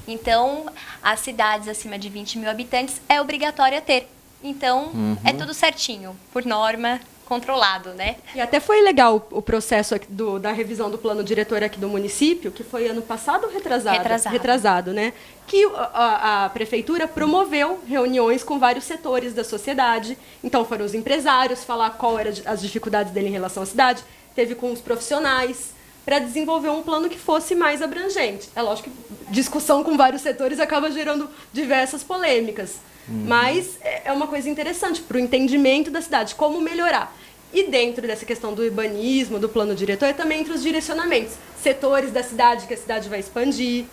Então, as cidades acima de 20 mil habitantes é obrigatório ter. Então, é tudo certinho, por norma, controlado, né? E até foi legal o processo aqui da revisão do plano diretor aqui do município, que foi ano passado ou retrasado? Retrasado, né? Que a prefeitura promoveu reuniões com vários setores da sociedade. Então, foram os empresários falar qual eram as dificuldades dele em relação à cidade. Teve com os profissionais, para desenvolver um plano que fosse mais abrangente. É lógico que discussão com vários setores acaba gerando diversas polêmicas. Mas é uma coisa interessante para o entendimento da cidade, como melhorar. E dentro dessa questão do urbanismo, do plano diretor, é também entre os direcionamentos. Setores da cidade que a cidade vai expandir.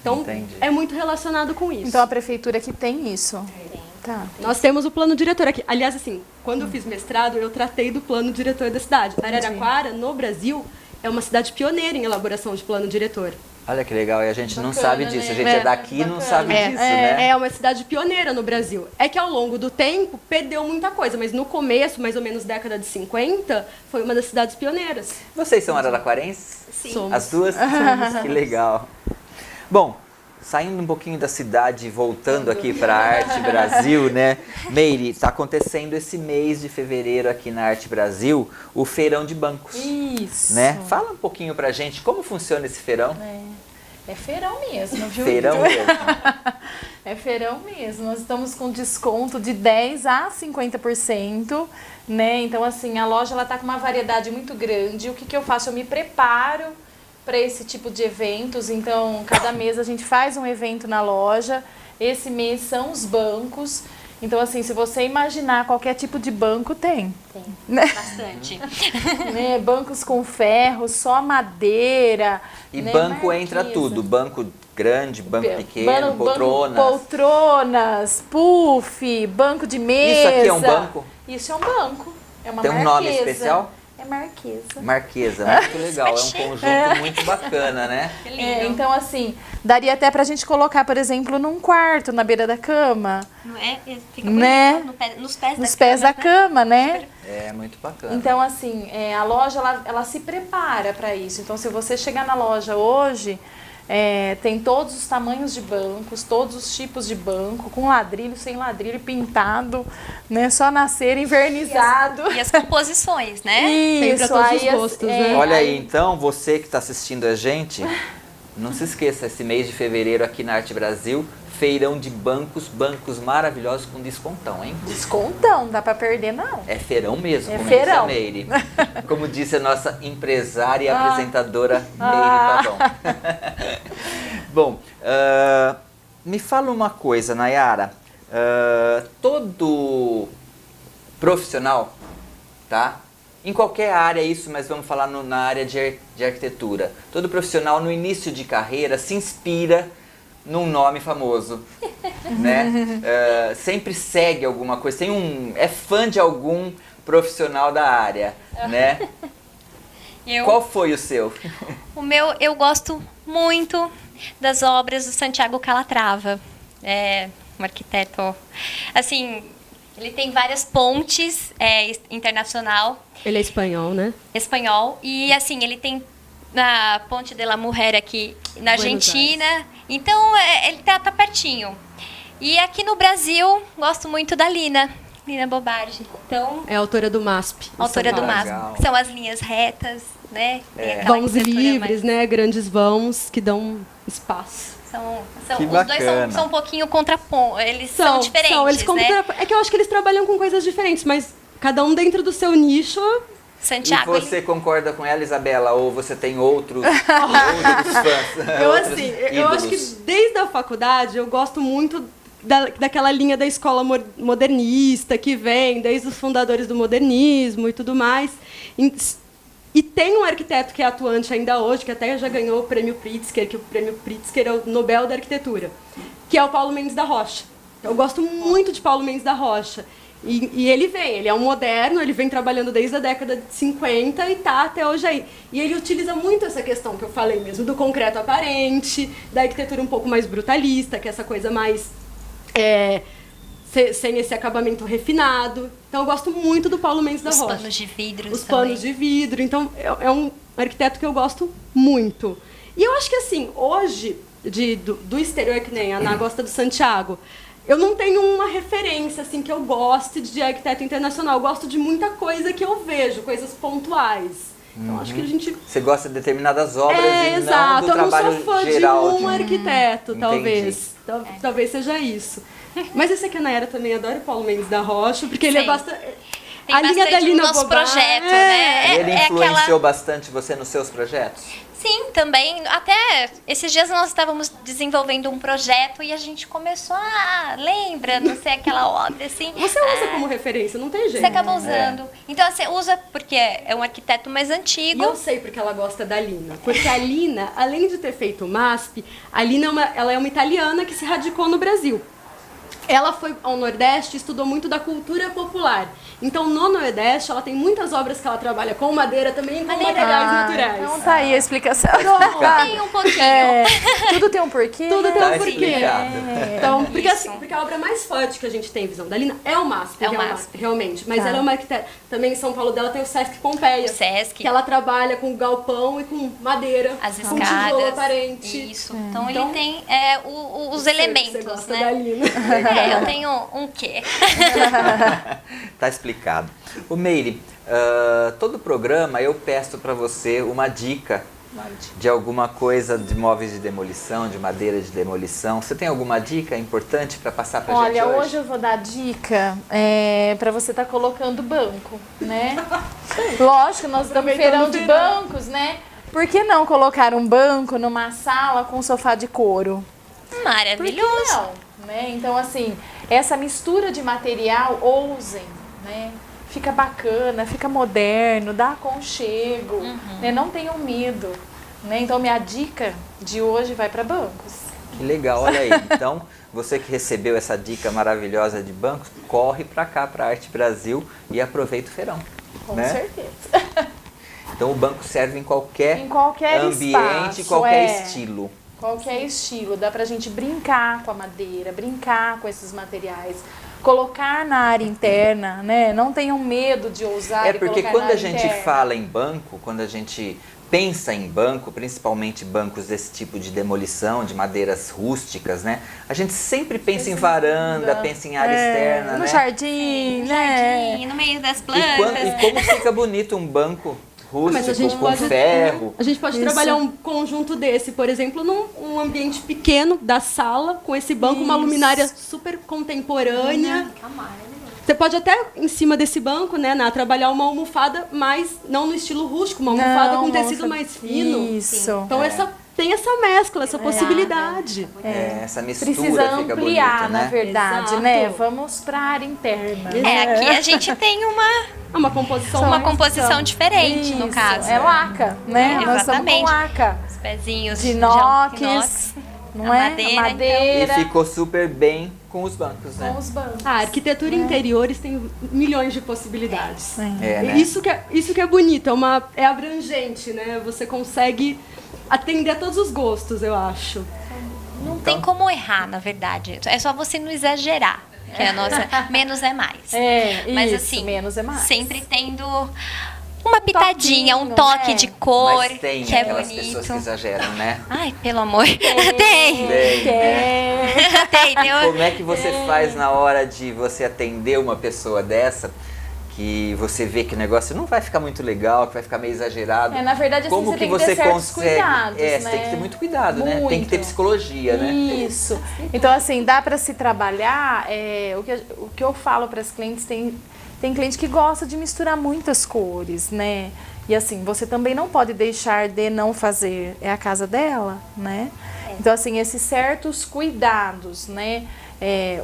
Então, Entendi. é muito relacionado com isso. Então, a prefeitura que tem isso. Tá. Nós temos o plano diretor aqui. Aliás, assim, quando eu fiz mestrado, eu tratei do plano diretor da cidade. Araraquara, no Brasil, é uma cidade pioneira em elaboração de plano diretor. Olha que legal, e a gente não Bacana, sabe disso. né? A gente é daqui e não sabe disso, né? É uma cidade pioneira no Brasil. É que ao longo do tempo perdeu muita coisa, mas no começo, mais ou menos década de 50, foi uma das cidades pioneiras. Vocês são araraquarenses? Sim. As duas? Que legal. Bom, saindo um pouquinho da cidade e voltando aqui para a Arte Brasil, né? Meire, está acontecendo esse mês de fevereiro aqui na Arte Brasil o Feirão de Bancos. Isso. Né? Fala um pouquinho pra gente como funciona esse feirão. É feirão mesmo, viu? Feirão mesmo. É feirão mesmo. Nós estamos com desconto de 10% a 50%, né? Então, assim, a loja ela tá com uma variedade muito grande. O que eu faço? Eu me preparo para esse tipo de eventos. Então, cada mês a gente faz um evento na loja. Esse mês são os bancos. Então, assim, se você imaginar qualquer tipo de banco, tem. Tem, né? bastante. Né? Bancos com ferro, só madeira. E né? banco Marquesa. entra tudo, banco grande, banco pequeno, Banco- poltronas. poltronas, puff, banco de mesa. Isso aqui é um banco? Isso é um banco. É uma Tem um marquesa. nome especial? É marquesa. Marquesa, muito legal, é um conjunto muito bacana, né? Que lindo. Então, assim, daria até pra gente colocar, por exemplo, num quarto, na beira da cama. Não é? Fica Né? bonito, nos pés Nos da pés da cama, cama, né? É muito bacana. Então, assim, a loja, ela se prepara para isso. Então, se você chegar na loja hoje, tem todos os tamanhos de bancos, todos os tipos de banco, com ladrilho, sem ladrilho, pintado, né? Só nascer, invernizado. E as composições, né? Tem pra todos os aí, gostos, né? Olha aí, então, você que está assistindo a gente, não se esqueça, esse mês de fevereiro aqui na Arte Brasil, feirão de bancos, bancos maravilhosos com descontão, hein? Descontão, não dá pra perder, não. É feirão mesmo, É como disse a feirão. Meire. Como disse a nossa empresária e apresentadora Meire Pavão. Bom, me fala uma coisa, Nayara. Todo profissional, tá? Em qualquer área isso, mas vamos falar na área de arquitetura. Todo profissional no início de carreira se inspira num nome famoso, né? Sempre segue alguma coisa, é fã de algum profissional da área, né? Qual foi o seu? O meu, eu gosto muito das obras do Santiago Calatrava. É um arquiteto, assim, ele tem várias pontes internacional, Ele é espanhol, né? espanhol, e assim, ele tem na Ponte de la Mujer aqui na Buenos Argentina, então ele tá pertinho. E aqui no Brasil, gosto muito da Lina Bobardi. Então, É a autora do MASP. em autora São do Paulo. Legal. MASP, que são as linhas retas, né? Tem aquela Vãos arquitetura livres, mais- né? Grandes vãos que dão espaço. Que os dois bacana. são um pouquinho contrapontos, eles são diferentes, eles né? É que eu acho que eles trabalham com coisas diferentes, mas cada um dentro do seu nicho. Santiago, E você concorda com ela, Isabela? Ou você tem outros fãs? Eu outros assim, eu acho que ídolos? desde a faculdade eu gosto muito daquela linha da escola modernista que vem desde os fundadores do modernismo e tudo mais. E tem um arquiteto que é atuante ainda hoje, que até já ganhou o Prêmio Pritzker, que o Prêmio Pritzker é o Nobel da Arquitetura, que é o Paulo Mendes da Rocha. Eu gosto muito de Paulo Mendes da Rocha. E ele é um moderno, ele vem trabalhando desde a década de 50 e tá até hoje aí. E ele utiliza muito essa questão que eu falei mesmo, do concreto aparente, da arquitetura um pouco mais brutalista, que é essa coisa mais... sem esse acabamento refinado. Então eu gosto muito do Paulo Mendes da os Rocha. panos de vidro. Os panos de vidro. Então, é um arquiteto que eu gosto muito. E eu acho que, assim, hoje, do exterior, que nem a Ana gosta do Santiago, eu não tenho uma referência, assim, que eu goste de arquiteto internacional. Eu gosto de muita coisa que eu vejo, coisas pontuais. Então, acho que a gente... Você gosta de determinadas obras e exato. não do trabalho Eu não sou fã geral de um arquiteto, Entendi. talvez. Talvez seja isso. Mas esse aqui, a Nayara também adora o Paulo Mendes da Rocha, porque ele é Sim. bastante... Tem a linha bastante da no Lina nosso Bobardi, projeto, né? Ele influenciou bastante você nos seus projetos? Sim, também. Até esses dias nós estávamos desenvolvendo um projeto e a gente começou lembra, não sei, aquela obra assim. Você usa como referência, não tem jeito. Você acaba usando. Então, você usa porque é um arquiteto mais E antigo. eu sei porque ela gosta da Lina. Porque a Lina, além de ter feito o MASP, a Lina ela é uma italiana que se radicou no Brasil. ela foi ao Nordeste e estudou muito da cultura popular. Então, no Nordeste, ela tem muitas obras que ela trabalha com madeira também, com materiais naturais. Então tá aí a explicação. Tem um pouquinho. Tudo tem um porquê. Tudo tem Tá um porquê. explicado. Então, porque a obra mais forte que a gente tem visão da Lina é o MASP. É o MASP. Realmente. Mas Tá. ela é uma arquiteta. Também em São Paulo dela tem o Sesc Pompeia. O Sesc. Que ela trabalha com galpão e com madeira. As com tijolo escadas. aparente. Isso. Então, Então, ele tem os Sei que elementos, você gosta né? da Lina. Eu tenho um quê? Tá explicado. O Meire, todo programa eu peço para você uma dica de alguma coisa de móveis de demolição, de madeira de demolição. Você tem alguma dica importante para passar pra gente Olha, hoje? hoje eu vou dar dica para você estar colocando banco, né? Lógico, nós estamos no feirão de bancos, né? Por que não colocar um banco numa sala com sofá de couro? Por que Maravilhoso. não? Né? Então, assim, essa mistura de material, ousem, né? Fica bacana, fica moderno, dá aconchego, né? Não tenham medo, né? Então, minha dica de hoje vai para bancos. Que legal, olha aí. Então, você que recebeu essa dica maravilhosa de bancos, corre para cá, para Arte Brasil e aproveita o feirão. Com né? certeza. Então, o banco serve em qualquer ambiente, espaço, qualquer estilo. Qualquer estilo, dá pra gente brincar com a madeira, brincar com esses materiais, colocar na área interna, né? Não tenham medo de ousar É e porque colocar quando na a área gente interna. fala em banco, quando a gente pensa em banco, principalmente bancos desse tipo de demolição, de madeiras rústicas, né? A gente sempre pensa em varanda, pensa em área externa, no né? jardim, né? Jardim, no meio das E plantas. como fica bonito um banco Mas a gente rústico, com pode, ferro. a gente pode Isso. trabalhar um conjunto desse, por exemplo, num ambiente pequeno da sala, com esse banco, uma Isso. luminária super contemporânea. Você pode até, em cima desse banco, né, trabalhar uma almofada, mas não no estilo rústico, uma almofada com tecido mais fino. Isso. Então tem essa mescla, essa possibilidade. Essa mistura Precisa fica ampliar, bonito, na né? verdade, Exato. né? Vamos pra área interna. Aqui a gente tem Uma composição uma mais- composição diferente, no Isso, caso. É laca, né? Nós estamos com Exatamente. laca. Os pezinhos De inox, inox, não a é? madeira, A madeira. E ficou super bem com os bancos, né? Com os bancos. A arquitetura interiores tem milhões de possibilidades. É, né? Isso que é bonito, é abrangente, né? Você consegue atender a todos os gostos, eu acho. Não tem como errar, na verdade. É só você não exagerar. Que é a nossa menos é mais. Mas Mas isso, assim, menos é mais. sempre tendo uma pitadinha, um toquinho, toque né? de cor, Mas tem que é aquelas bonito. pessoas que exageram, né? Ai, pelo amor. Tem. Tem. Como é que você faz na hora de você atender uma pessoa dessa, que você vê que o negócio não vai ficar muito legal, que vai ficar meio exagerado? Na verdade, assim, Como você que tem que você ter certos consegue? cuidados, Você né? tem que ter muito cuidado, né? Tem que ter Muito. psicologia, né? Isso. Então, assim, dá para se trabalhar. O que eu falo para as clientes, tem cliente que gosta de misturar muitas cores, né? E assim, você também não pode deixar de não fazer. É a casa dela, né? Então, assim, esses certos cuidados, né?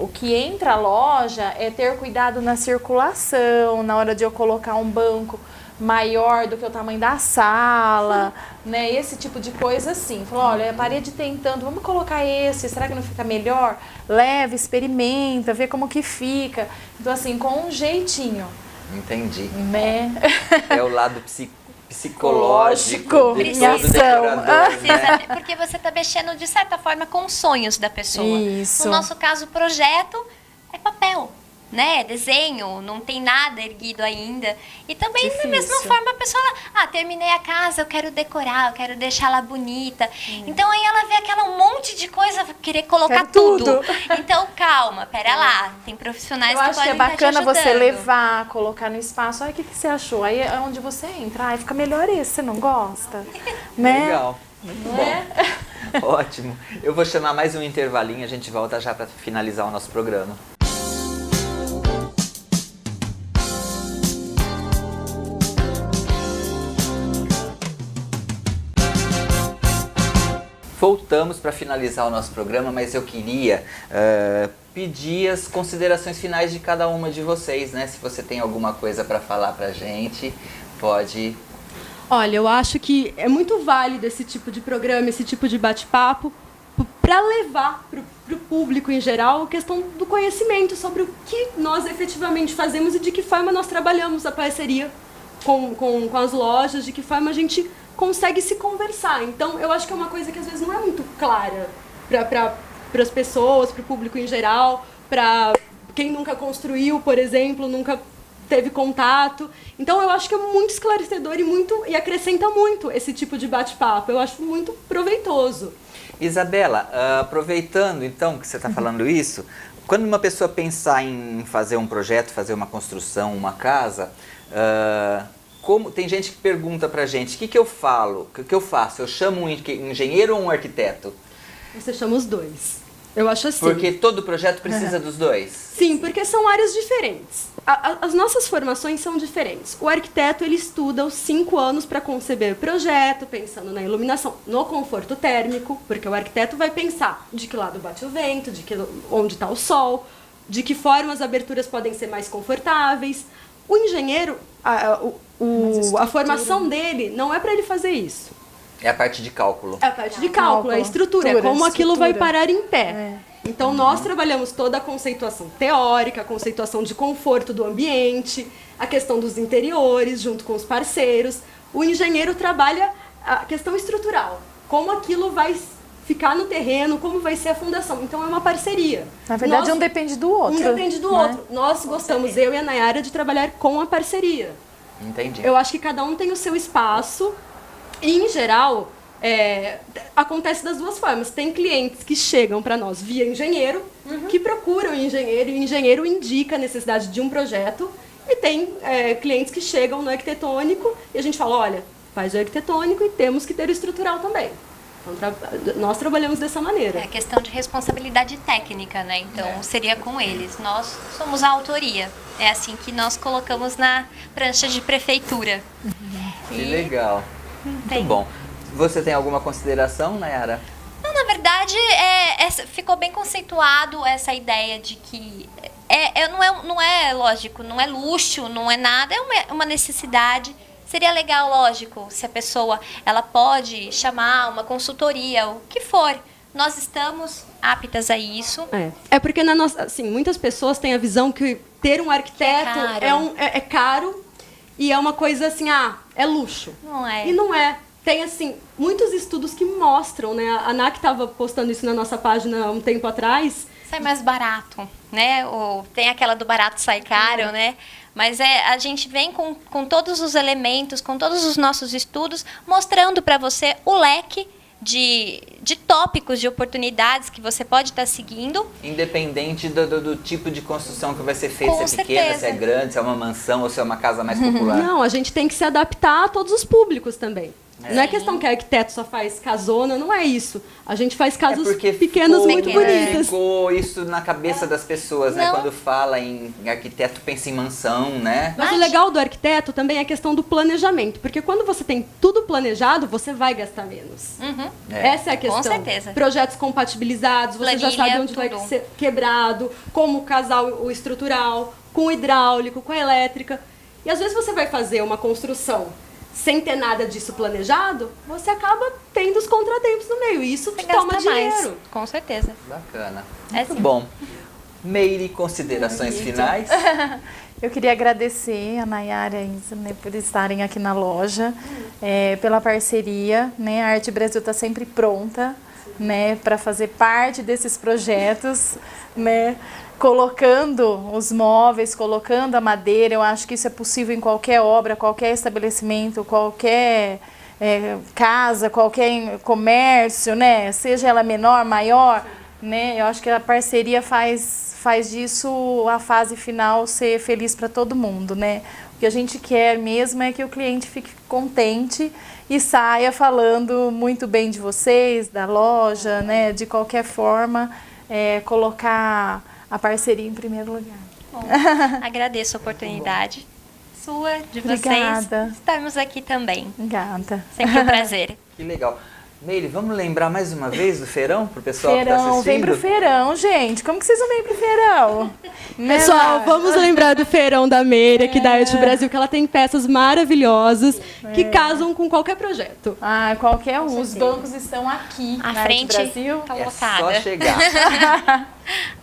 O que entra à loja é ter cuidado na circulação, na hora de eu colocar um banco maior do que o tamanho da sala, né? Esse tipo de coisa assim. Falou, olha, a parede tem tanto, vamos colocar esse, será que não fica melhor? Leva, experimenta, vê como que fica. Então, assim, com um jeitinho, Entendi. né? É o lado psicológico de Precisa. todo decorador, né? Precisa, porque você está mexendo, de certa forma, com os sonhos da pessoa. Isso. No nosso caso, o projeto é papel, né? Desenho, não tem nada erguido ainda. E também, Difícil. da mesma forma, a pessoa, terminei a casa, eu quero decorar, eu quero deixá-la bonita. Então, aí ela vê aquela monte de coisa, querer colocar Quero tudo. Então, calma, pera lá. Tem profissionais Eu que acho que podem é estar te bacana você ajudando. levar, colocar no espaço. Ai, o que você achou? Aí é onde você entra. Ai, fica melhor esse, você não gosta? Né? Legal. Muito bom. Ótimo. Eu vou chamar mais um intervalinho, a gente volta já para finalizar o nosso programa. Voltamos para finalizar o nosso programa, mas eu queria pedir as considerações finais de cada uma de vocês, né? Se você tem alguma coisa para falar para a gente, pode. Olha, eu acho que é muito válido esse tipo de programa, esse tipo de bate-papo, para levar para o público em geral a questão do conhecimento sobre o que nós efetivamente fazemos e de que forma nós trabalhamos a parceria com as lojas, de que forma a gente consegue se conversar. Então, eu acho que é uma coisa que às vezes não é muito clara para as pessoas, para o público em geral, para quem nunca construiu, por exemplo, nunca teve contato. Então, eu acho que é muito esclarecedor e acrescenta muito esse tipo de bate-papo. Eu acho muito proveitoso. Isabela, aproveitando então que você está falando isso, quando uma pessoa pensar em fazer um projeto, fazer uma construção, uma casa, tem gente que pergunta pra gente, o que eu faço? Eu chamo um engenheiro ou um arquiteto? Você chama os dois. Eu acho assim. Porque todo projeto precisa dos dois? Sim, porque são áreas diferentes. As nossas formações são diferentes. O arquiteto, ele estuda os 5 anos para conceber o projeto, pensando na iluminação, no conforto térmico, porque o arquiteto vai pensar de que lado bate o vento, onde está o sol, de que forma as aberturas podem ser mais confortáveis. O engenheiro, a formação dele não é para ele fazer isso. É a parte de cálculo. É a parte de cálculo, é a estrutura, é como aquilo vai parar em pé. Então, nós trabalhamos toda a conceituação teórica, a conceituação de conforto do ambiente, a questão dos interiores, junto com os parceiros. O engenheiro trabalha a questão estrutural, como aquilo vai ficar no terreno, como vai ser a fundação. Então, é uma parceria. Na verdade, um depende do outro. Um depende do outro. Nós gostamos, eu e a Nayara, de trabalhar com a parceria. Entendi. Eu acho que cada um tem o seu espaço e, em geral, acontece das duas formas. Tem clientes que chegam para nós via engenheiro, que procuram o engenheiro, e o engenheiro indica a necessidade de um projeto. E tem clientes que chegam no arquitetônico e a gente fala, olha, faz o arquitetônico e temos que ter o estrutural também. Então, nós trabalhamos dessa maneira. É questão de responsabilidade técnica, né? Então, seria com eles. Nós somos a autoria. É assim que nós colocamos na prancha de prefeitura. Que legal. Muito bom. Você tem alguma consideração, Nayara? Não, na verdade, ficou bem conceituado essa ideia de que não é lógico, não é luxo, não é nada, é uma necessidade. Seria legal, lógico, se a pessoa ela pode chamar uma consultoria, o que for. Nós estamos aptas a isso. É porque assim, muitas pessoas têm a visão que ter um arquiteto é caro e é uma coisa assim, é luxo. Não é. E não é. Tem, assim, muitos estudos que mostram, né? A ANAC estava postando isso na nossa página há um tempo atrás. Sai mais barato, né? Ou tem aquela do barato sai caro, né? Mas a gente vem com todos os elementos, com todos os nossos estudos, mostrando para você o leque de tópicos, de oportunidades que você pode estar seguindo. Independente do tipo de construção que vai ser feita, Com se é pequena, certeza. se é grande, se é uma mansão ou se é uma casa mais popular. Não, a gente tem que se adaptar a todos os públicos também. Não é questão que arquiteto só faz casona, não é isso. A gente faz casas pequenas muito bonitas. Ficou isso na cabeça das pessoas, né? Não. Quando fala em arquiteto, pensa em mansão, né? Mas o legal do arquiteto também é a questão do planejamento. Porque quando você tem tudo planejado, você vai gastar menos. Essa é a questão. Com certeza. Projetos compatibilizados, você já Planilha, sabe onde vai tudo. ser quebrado, como casar o estrutural, com o hidráulico, com a elétrica. E às vezes você vai fazer uma construção sem ter nada disso planejado, você acaba tendo os contratempos no meio. E isso te toma dinheiro. Com certeza. Bacana. É Muito sim. bom. Meire, considerações finais? Eu queria agradecer a Nayara e a Isa, né, por estarem aqui na loja, pela parceria, né? A Arte Brasil está sempre pronta, né, para fazer parte desses projetos, né? Colocando os móveis, colocando a madeira. Eu acho que isso é possível em qualquer obra, qualquer estabelecimento, qualquer casa, qualquer comércio, né? Seja ela menor, maior, né? Eu acho que a parceria faz disso a fase final ser feliz para todo mundo, né? O que a gente quer mesmo é que o cliente fique contente e saia falando muito bem de vocês, da loja, né? De qualquer forma, colocar a parceria em primeiro lugar. Bom, agradeço a oportunidade sua, de Obrigada. vocês. Estarmos aqui também. Obrigada. Sempre um prazer. Que legal. Meire, vamos lembrar mais uma vez do feirão pro pessoal que tá Feirão, assistindo? vem pro feirão, gente. Como que vocês não vêm pro feirão? Pessoal, vamos lembrar do feirão da Meire, aqui da Arte Brasil, que ela tem peças maravilhosas que casam com qualquer projeto. Ah, qualquer um. Os bancos estão aqui A na frente Arte Brasil. tá É lotada. só chegar.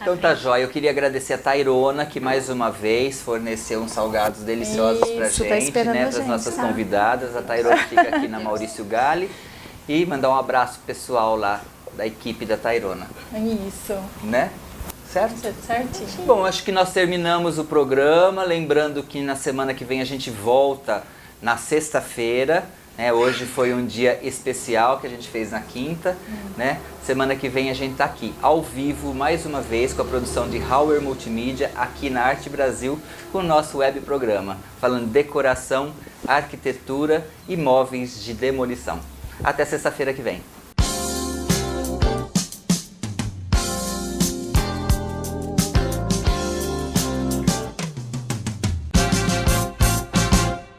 Então tá jóia, eu queria agradecer a Tairona, que mais uma vez forneceu uns salgados deliciosos pra Isso, tá gente, esperando né? a Para as gente, nossas tá? convidadas. A Tairona fica aqui na Maurício Galli. E mandar um abraço pessoal lá da equipe da Tairona, Isso. né? Certo? Certinho. Bom, acho que nós terminamos o programa. Lembrando que na semana que vem a gente volta na sexta-feira. Né? Hoje foi um dia especial que a gente fez na quinta. Né? Semana que vem a gente está aqui, ao vivo, mais uma vez, com a produção de Hauer Multimídia, aqui na Arte Brasil, com o nosso web programa, falando de decoração, arquitetura e móveis de demolição. Até sexta-feira que vem.